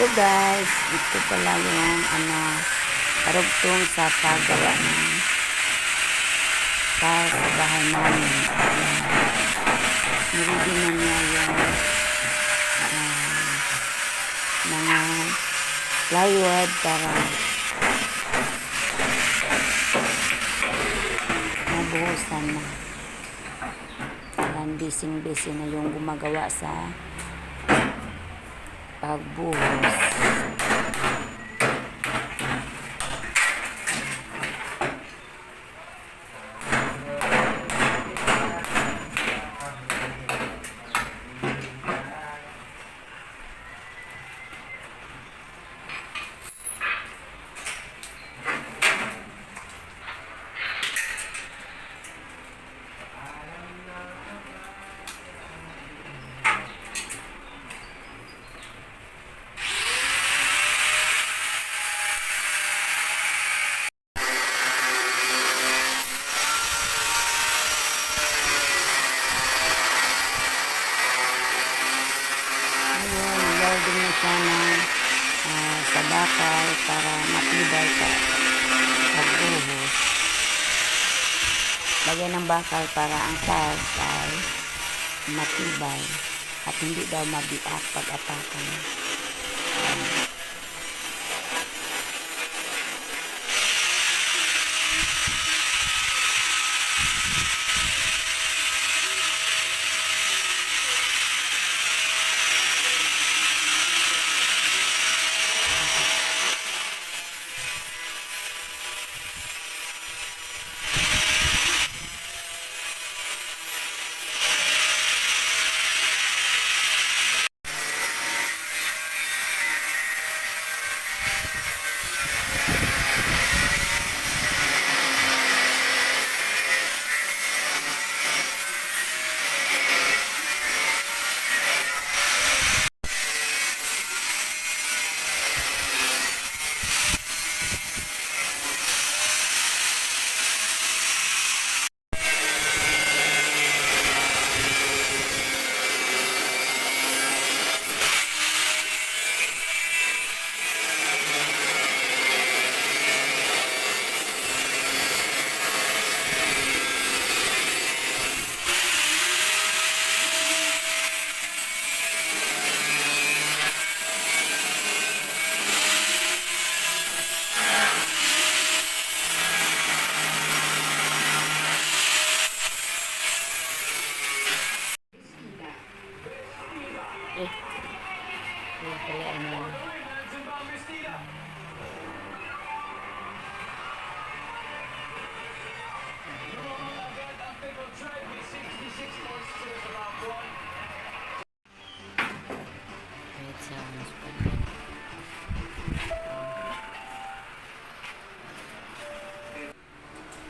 Hello guys, ito pala yung karugtong sa paggawa ng para sa bahay namin. Nirigin na niya yung mga plywood para mabuhusan na. Parang busy na yung gumagawa sa pagbuhos. Din na siya ng sa bakal para matibay sa pagbuhos. Lagyan ng bakal para ang tiles ay matibay at hindi daw mabiak pag-atakan.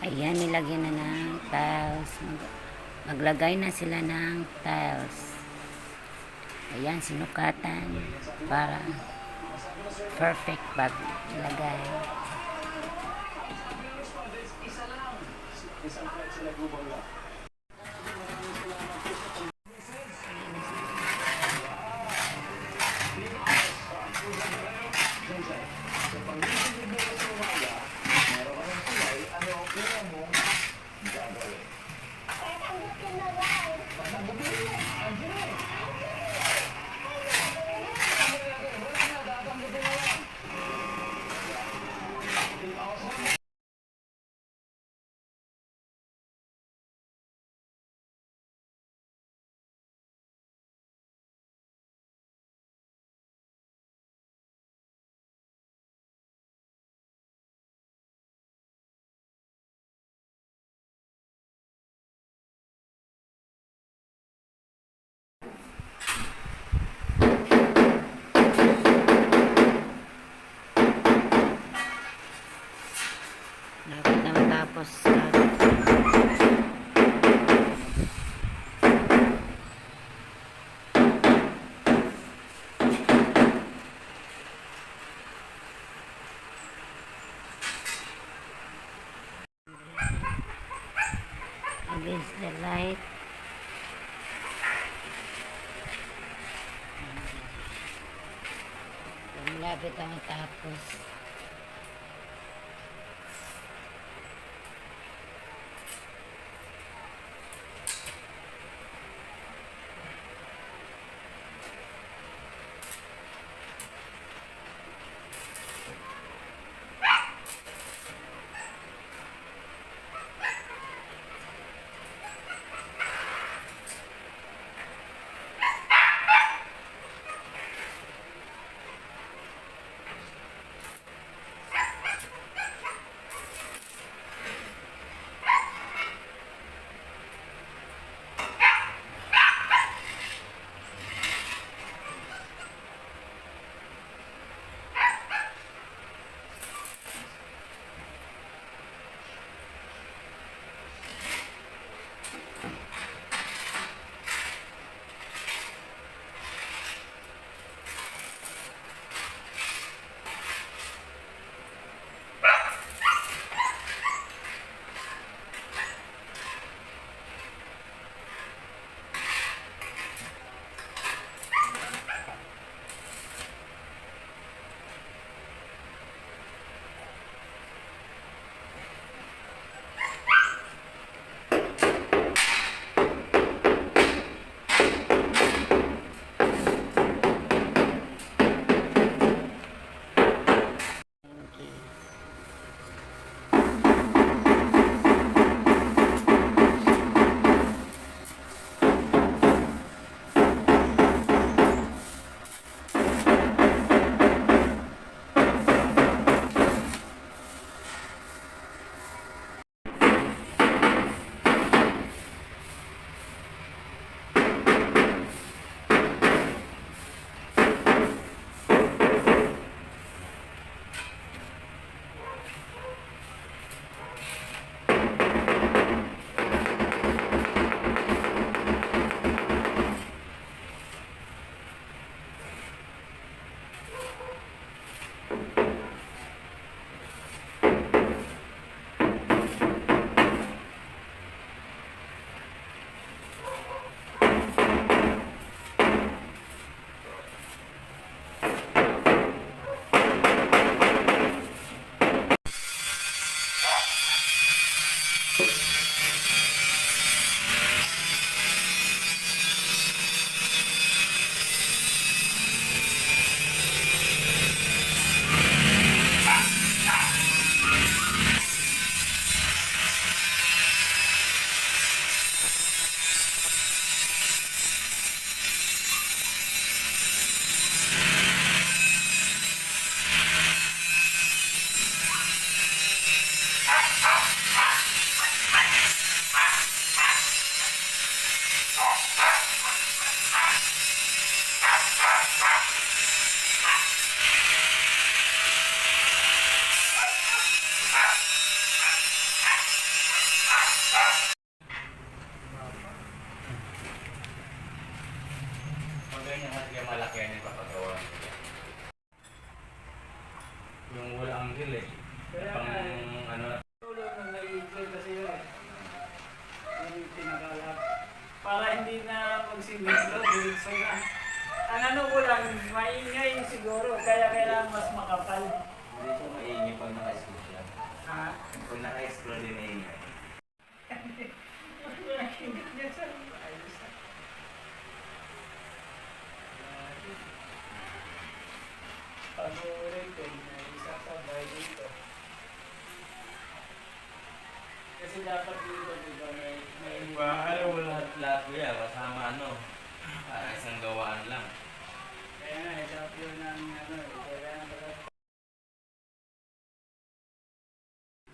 Ayan, nilagyan na ng tiles. Maglagay na sila ng tiles. Ayan, sinukatan para perfect paglagay. Dapat na matapos against the light. Malapit na matapos. Ganyan at kaya malaki yan yung papagawa. Yung wala angle eh. Pang ano. Ulo na nai-enjoy kasi yun eh. Yung pinakalap. Para hindi na magsimento, diretso na. Ang ano ko lang, maingay siguro, kaya kailangan mas makapal. Hindi siya maingay pag naka-explode siya. Ha? Pag naka-explode din maingay. Ayos na. Pag-uulit ko, may isasabay dito. Kasi dapat dito, di ba, may Ano mo lahat kuya, kasama ano. Isang gawaan lang. kaya nga, dapat yun ang ano, kailangan pala.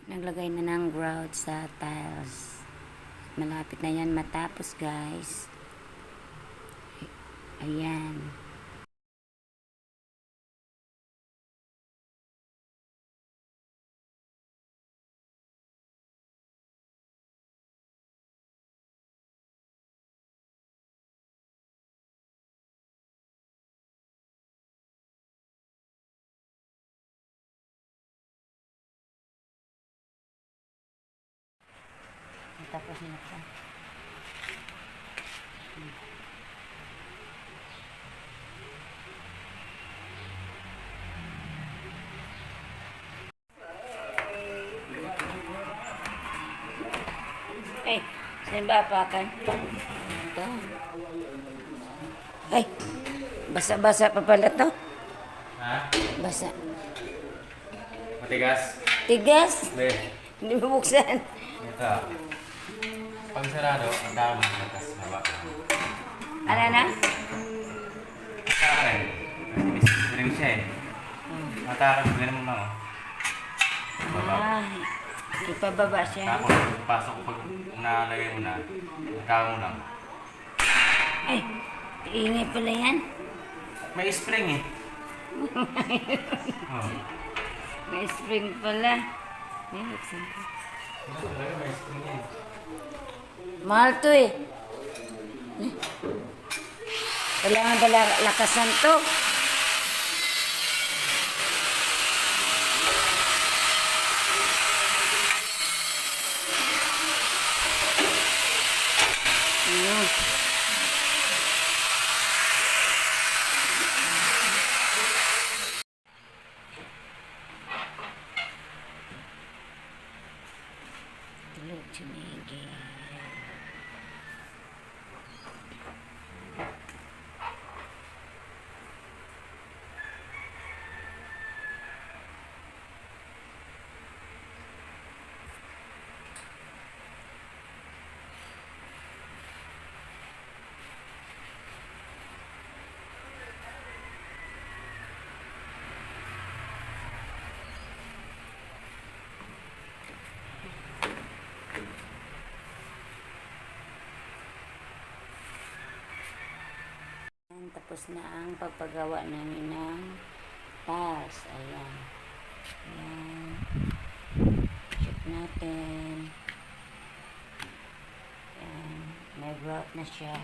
Naglagay na ng grout sa tiles. Malapit na yan matapos, guys. Ayan. Tapos na pa. Saan ba apakan? Ito. Ay, basa-basa pa pala to. Ha? Basa. Matigas? Tigas. Be. Hindi mabuksan. Ito. Pag sarado, ang dami ng lakas hawak. Ano na? Sa akin, ring siya eh. Matakas, ganun mo lang. Baba. Ah, ipababa siya. Tapos, pasok ko pag nalagay mo na, ikaw mo lang. Ay, ingay pala yan. May spring eh. Oh. May spring pala. Ay, buksan ko. Talaga may spring eh. Mahal to eh. Kailangan ba lakasan to? Ayun. Tulog si Miggy. Tapos na ang pagpagawa namin ng tiles. Ayan. Ayan. Check natin. Ayan. May grout na siya.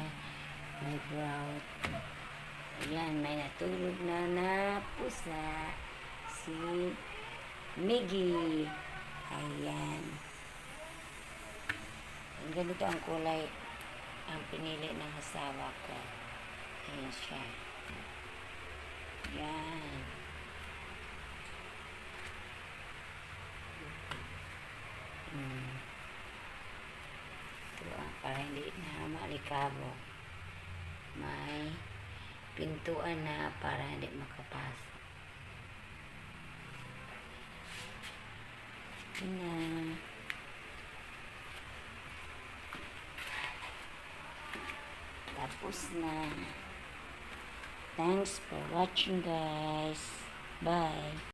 May grout. Ayan. May natulog na pusa. Si Miggy. Ayan. Ganito ang kulay ang pinili ng asawa ko. Ayan siya. Yan. Ito para hindi na malikabo. May pintuan na para hindi makapasok. Ito na. Tapos na. Thanks for watching, guys. Bye.